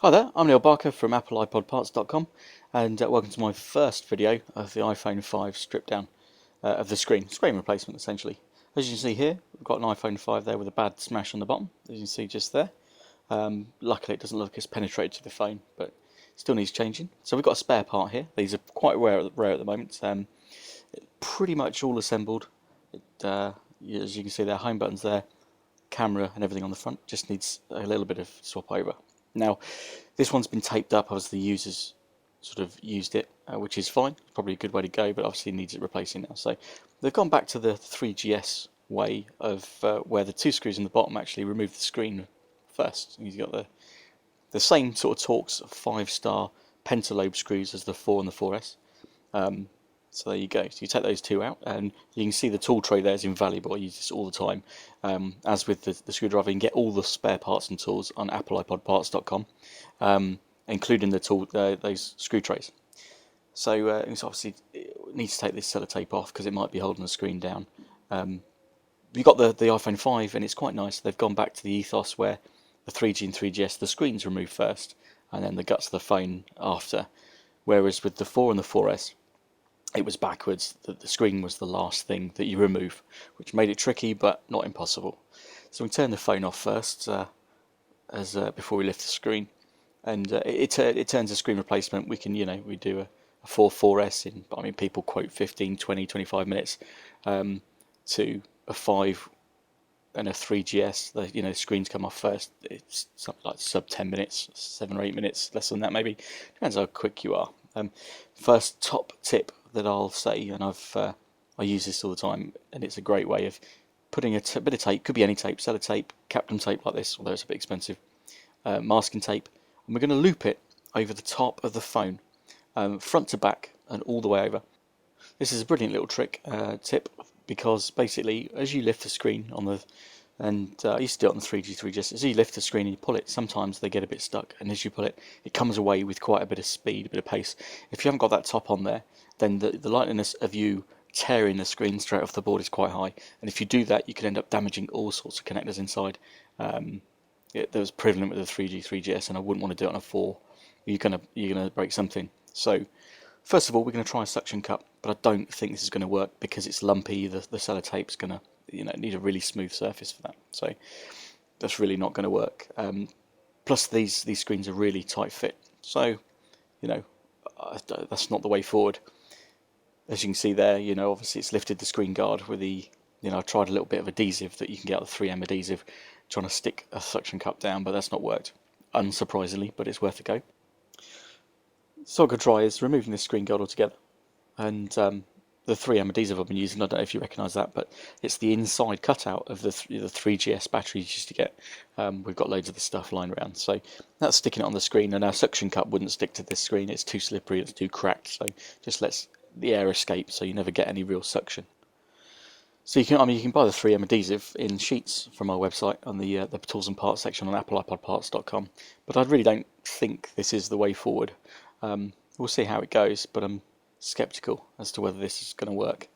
Hi there, I'm Neil Barker from AppleiPodParts.com and welcome to my first video of the iPhone 5 strip down of the screen replacement essentially. As you can see here, we've got an iPhone 5 there with a bad smash on the bottom, as you can see just there. Luckily it doesn't look as penetrated to the phone, but still needs changing. So we've got a spare part here. These are quite rare at the moment. Pretty much all assembled. As you can see there, home buttons there, camera and everything on the front, just needs a little bit of swap over. Now, this one's been taped up as the users sort of used it, which is fine, probably a good way to go, but obviously needs it replacing now. So they've gone back to the 3GS way of where the two screws in the bottom actually remove the screen first. You've got the same sort of Torx 5-star pentalobe screws as the 4 and the 4S. So there you go. So you take those two out, and you can see the tool tray there is invaluable. I use this all the time. As with the screwdriver, you can get all the spare parts and tools on AppleiPodParts.com, including the tool those screw trays. So it's obviously it needs to take this sellotape off because it might be holding the screen down. We've got the iPhone 5, and it's quite nice. They've gone back to the ethos where the 3G and 3GS, the screen's removed first, and then the guts of the phone after. Whereas with the 4 and the 4S, it was backwards, that the screen was the last thing that you remove, which made it tricky but not impossible. So we turn the phone off first before we lift the screen, and it turns a screen replacement. We can, we do a 4S in, I mean, people quote 15, 20, 25 minutes to a 5 and a 3GS. The screens come off first. It's something like sub 10 minutes, 7 or 8 minutes, less than that maybe. Depends how quick you are. First top tip that I'll say, and I use this all the time, and it's a great way of putting a bit of tape, could be any tape, sellotape, Captain tape like this, although it's a bit expensive, masking tape, and we're going to loop it over the top of the phone, front to back and all the way over. This is a brilliant little tip, because basically as you lift the screen on the, and I used to do it on the 3G, 3GS, as you lift the screen and you pull it, sometimes they get a bit stuck, and as you pull it, it comes away with quite a bit of speed, a bit of pace. If you haven't got that top on there, then the likeliness of you tearing the screen straight off the board is quite high, and if you do that, you can end up damaging all sorts of connectors inside. There was prevalent with the 3G, 3GS, and I wouldn't want to do it on a 4. You're gonna break something. So first of all, we're going to try a suction cup, but I don't think this is going to work because it's lumpy. The sellotape's going to need a really smooth surface for that, so that's really not going to work. Plus these screens are really tight fit, so that's not the way forward. As you can see there, obviously it's lifted the screen guard with the, I tried a little bit of adhesive that you can get out of 3M adhesive, trying to stick a suction cup down, but that's not worked, unsurprisingly, but it's worth a go. So what I'm going to try is removing this screen guard altogether, and the 3M adhesive I've been using, I don't know if you recognise that, but it's the inside cutout of the 3GS batteries you used to get. We've got loads of the stuff lying around, so that's sticking it on the screen, and our suction cup wouldn't stick to this screen. It's too slippery, it's too cracked, so just lets the air escape, so you never get any real suction. So you can buy the 3M adhesive in sheets from our website on the tools and parts section on AppleiPodParts.com, but I really don't think this is the way forward. We'll see how it goes, but I'm skeptical as to whether this is going to work.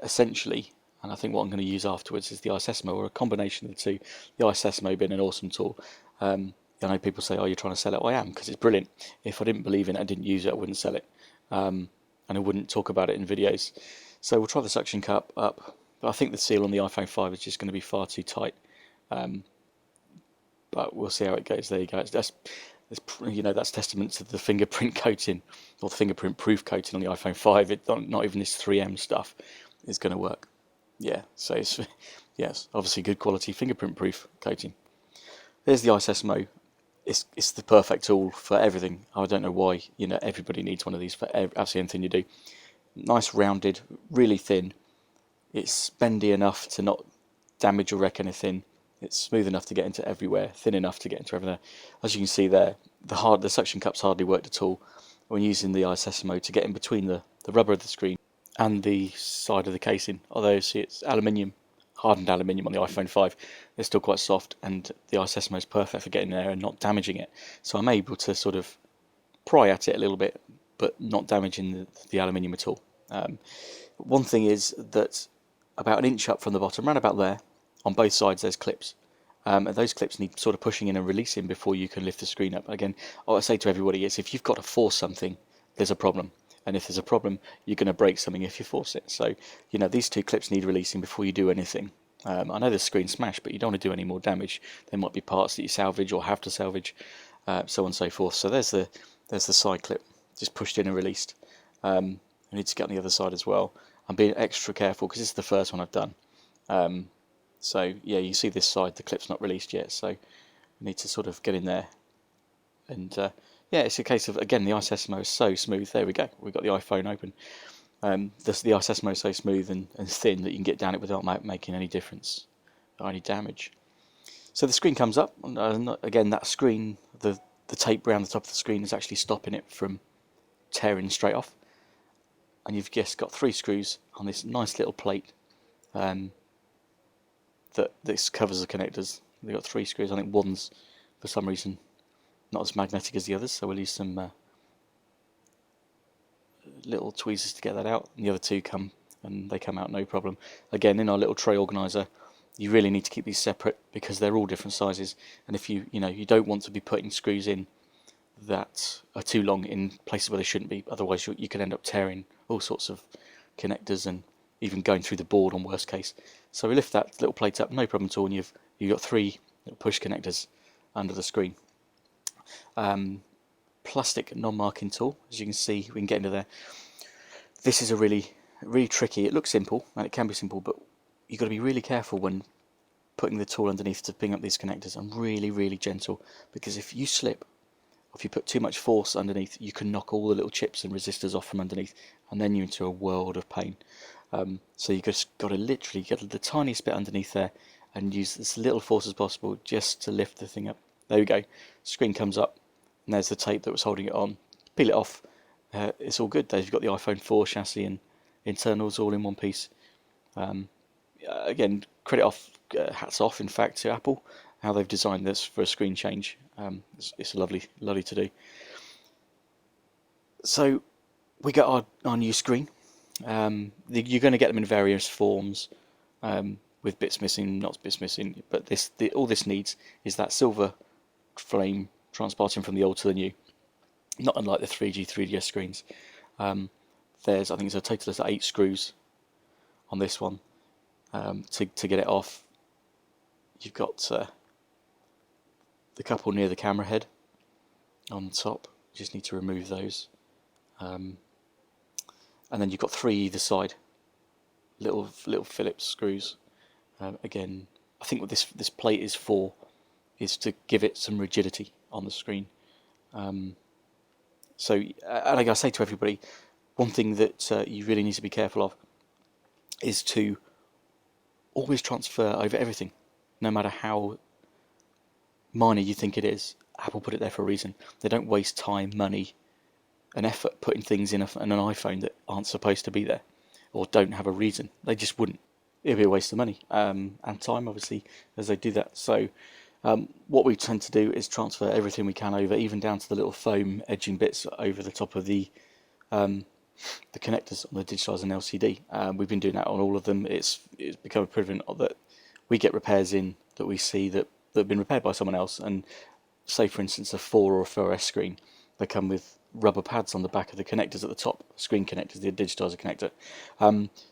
Essentially, and I think what I'm going to use afterwards is the iSesamo, or a combination of the two. The iSesamo being an awesome tool. I know people say, "Oh, you're trying to sell it." Well, I am, because it's brilliant. If I didn't believe in it, I didn't use it, I wouldn't sell it, and I wouldn't talk about it in videos. So we'll try the suction cup up, but I think the seal on the iPhone 5 is just going to be far too tight. But we'll see how it goes. There you go. That's testament to the fingerprint coating, or the fingerprint proof coating on the iPhone 5. Not even this 3M stuff is going to work. Yeah, so it's obviously good quality fingerprint proof coating. There's the iSesamo. It's the perfect tool for everything. I don't know why everybody needs one of these for absolutely anything you do. Nice rounded, really thin. It's bendy enough to not damage or wreck anything. It's smooth enough to get into everywhere, thin enough to get into everywhere. As you can see there, the suction cups hardly worked at all when using the iSesamo to get in between the rubber of the screen and the side of the casing. Although, see, it's aluminium, hardened aluminium on the iPhone 5. It's still quite soft, and the iSesamo is perfect for getting there and not damaging it. So I'm able to sort of pry at it a little bit, but not damaging the aluminium at all. One thing is that about an inch up from the bottom, around about there, on both sides there's clips, And those clips need sort of pushing in and releasing before you can lift the screen up. Again, what I say to everybody is if you've got to force something, there's a problem. And if there's a problem, you're going to break something if you force it. So, you know, these two clips need releasing before you do anything. I know the screen smashed, but you don't want to do any more damage. There might be parts that you salvage or have to salvage, so on and so forth. So there's the side clip, just pushed in and released. I need to get on the other side as well. I'm being extra careful because this is the first one I've done. So yeah, you see this side, the clip's not released yet, so I need to sort of get in there. And yeah, it's a case of, again, the ISSMO is so smooth. There we go, we've got the iPhone open. The ISSMO is so smooth and thin that you can get down it without making any difference or any damage. So the screen comes up, and again, that screen, the tape around the top of the screen is actually stopping it from tearing straight off. And you've just got 3 screws on this nice little plate that this covers the connectors. They've got 3 screws. I think one's, for some reason, not as magnetic as the others, so we'll use some little tweezers to get that out. And the other 2 come, and they come out no problem. Again, in our little tray organizer, you really need to keep these separate because they're all different sizes. And if you don't want to be putting screws in that are too long in places where they shouldn't be, otherwise you can end up tearing all sorts of connectors and even going through the board on worst case. So we lift that little plate up, no problem at all, and you've got 3 little push connectors under the screen. Plastic non-marking tool, as you can see, we can get into there. This is a really tricky. It looks simple and it can be simple, but you've got to be really careful when putting the tool underneath to ping up these connectors, and really gentle, because if you slip, if you put too much force underneath, you can knock all the little chips and resistors off from underneath, and then you're into a world of pain. So you just got to literally get the tiniest bit underneath there and use as little force as possible just to lift the thing up. There we go. Screen comes up, and there's the tape that was holding it on. Peel it off. It's all good. There you've got the iPhone 4 chassis and internals all in one piece. Again, hats off, in fact, to Apple, how they've designed this for a screen change. It's lovely to do. So we got our new screen. You're going to get them in various forms, with bits missing, not bits missing, but all this needs is that silver frame transporting from the old to the new, not unlike the 3DS screens. I think it's a total of 8 screws on this one to get it off. You've got the couple near the camera head on top. You just need to remove those. And then you've got 3 either side, little Phillips screws. Again, I think what this plate is for is to give it some rigidity on the screen. So, and like I say to everybody, one thing that you really need to be careful of is to always transfer over everything, no matter how minor you think it is. Apple put it there for a reason. They don't waste time, money, and effort putting things in an iPhone that aren't supposed to be there or don't have a reason. They just wouldn't. It'd be a waste of money and time, obviously, as they do that. So what we tend to do is transfer everything we can over, even down to the little foam edging bits over the top of the connectors on the digitizer and LCD. We've been doing that on all of them. It's become a prevalent that we get repairs in that we see that have been repaired by someone else, and say for instance a 4 or a 4S screen, they come with rubber pads on the back of the connectors at the top, screen connectors, the digitizer connector.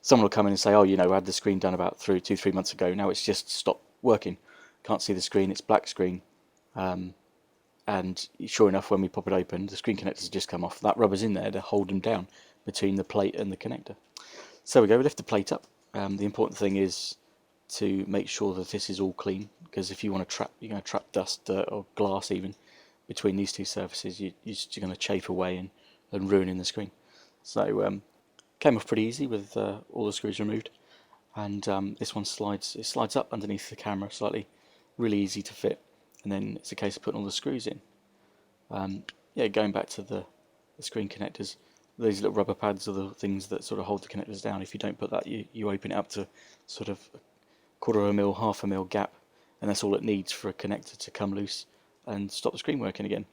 Someone will come in and say, oh, I had the screen done about 2-3 months ago, now it's just stopped working, can't see the screen, it's black screen. And sure enough, when we pop it open, the screen connectors have just come off. That rubber's in there to hold them down between the plate and the connector. So we lift the plate up. The important thing is to make sure that this is all clean, because if you want to you're going to trap dust, dirt, or glass even between these 2 surfaces, you're going to chafe away and ruin the screen. So came off pretty easy with all the screws removed, and this one slides up underneath the camera slightly, really easy to fit, and then it's a case of putting all the screws in. Yeah, going back to the screen connectors, these little rubber pads are the things that sort of hold the connectors down. If you don't put that, you open it up to sort of 1/4 mil, 1/2 mil gap, and that's all it needs for a connector to come loose and stop the screen working again.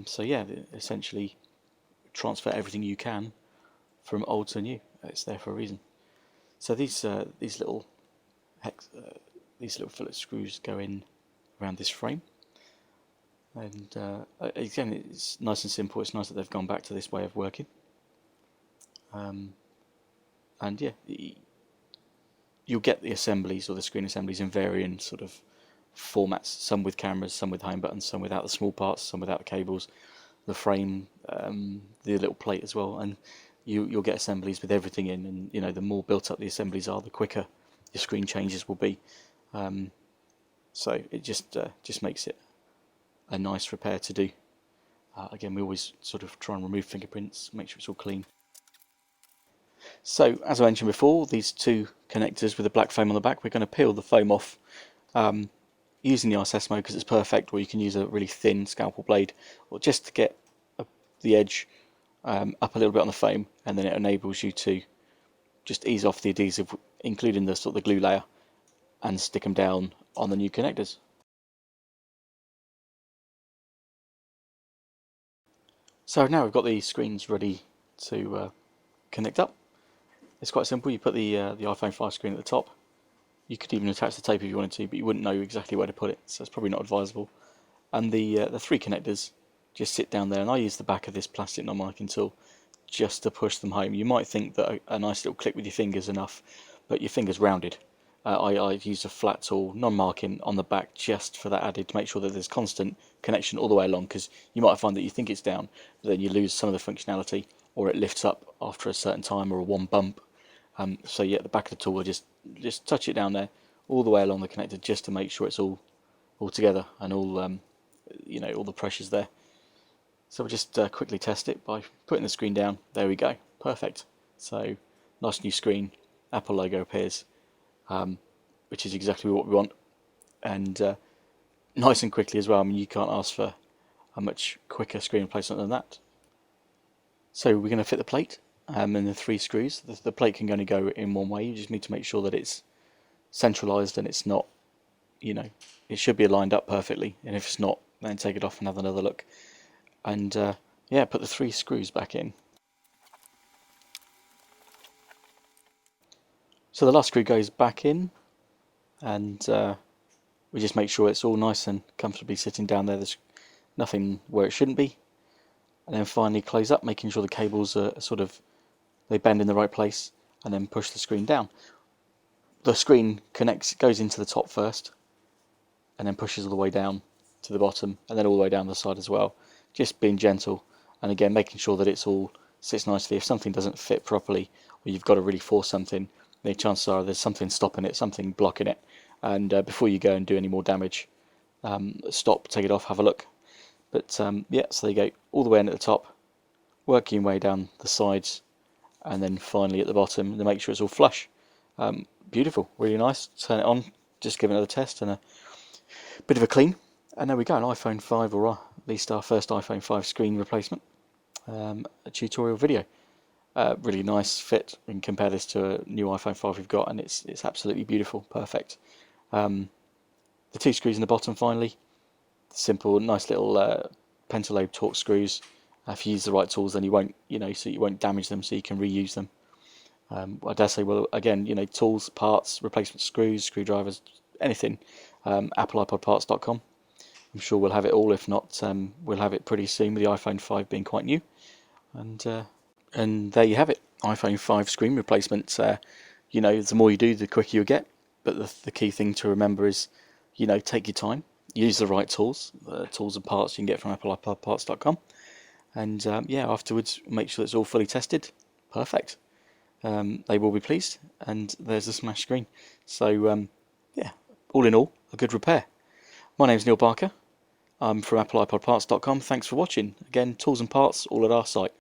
So yeah, essentially transfer everything you can from old to new. It's there for a reason. So these little Phillips screws go in around this frame. And again, it's nice and simple. It's nice that they've gone back to this way of working. And yeah, you'll get the assemblies or the screen assemblies in varying sort of formats. Some with cameras, some with home buttons, some without the small parts, some without the cables, the frame, the little plate as well. And you'll get assemblies with everything in. And you know, the more built up the assemblies are, the quicker your screen changes will be. So it just makes it a nice repair to do. Again, we always sort of try and remove fingerprints, make sure it's all clean. So, as I mentioned before, these two connectors with the black foam on the back, we're going to peel the foam off using the RSS mode because it's perfect, or you can use a really thin scalpel blade, or just to get the edge up a little bit on the foam, and then it enables you to just ease off the adhesive, including the sort of the glue layer, and stick them down on the new connectors. So now we've got the screens ready to connect up. It's quite simple. You put the iPhone 5 screen at the top. You could even attach the tape if you wanted to, but you wouldn't know exactly where to put it, so it's probably not advisable. And the three connectors just sit down there, and I use the back of this plastic non-marking tool just to push them home. You might think that a nice little click with your fingers enough, but your finger's rounded. I've used a flat tool, non-marking, on the back just for that added, to make sure that there's constant connection all the way along, because you might find that you think it's down, but then you lose some of the functionality, or it lifts up after a certain time, or a one bump. So yeah, the back of the tool will just touch it down there all the way along the connector, just to make sure it's all together and all you know, all the pressure's there. So we'll just quickly test it by putting the screen down. There we go, perfect. So nice new screen, Apple logo appears, which is exactly what we want, and nice and quickly as well. I mean, you can't ask for a much quicker screen replacement than that. So we're going to fit the plate and the three screws. The plate can only go in one way. You just need to make sure that it's centralized and it's not, you know, it should be lined up perfectly, and if it's not, then take it off and have another look. And yeah, put the three screws back in. So the last screw goes back in, and we just make sure it's all nice and comfortably sitting down there. There's nothing where it shouldn't be. And then finally close up, making sure the cables are sort of, they bend in the right place, and then push the screen down. The screen goes into the top first, and then pushes all the way down to the bottom, and then all the way down the side as well. Just being gentle, and again making sure that it's all sits nicely. If something doesn't fit properly, or you've got to really force something, the chances are there's something stopping it, something blocking it. And before you go and do any more damage, stop, take it off, have a look. But yeah, so there you go, all the way in at the top, working your way down the sides, and then finally at the bottom to make sure it's all flush. Beautiful, really nice. Turn it on, just give it another test and a bit of a clean, and there we go, an iPhone 5, or at least our first iPhone 5 screen replacement, a tutorial video. Really nice fit. We can compare this to a new iPhone 5 we've got, and it's absolutely beautiful, perfect. The two screws in the bottom finally, simple, nice little pencil lobe Torx screws. If you use the right tools, then you won't, so you won't damage them, so you can reuse them. I dare say, well, again, tools, parts, replacement screws, screwdrivers, anything. AppleiPodParts.com. I'm sure we'll have it all. If not, we'll have it pretty soon, with the iPhone 5 being quite new. And there you have it, iPhone 5 screen replacement. The more you do, the quicker you get. But the key thing to remember is, take your time, use the right tools, tools and parts you can get from AppleiPodParts.com, and yeah, afterwards make sure it's all fully tested. Perfect. They will be pleased, and there's the smash screen. So yeah, all in all, a good repair. My name's Neil Barker. I'm from AppleiPodParts.com. Thanks for watching. Again, tools and parts all at our site.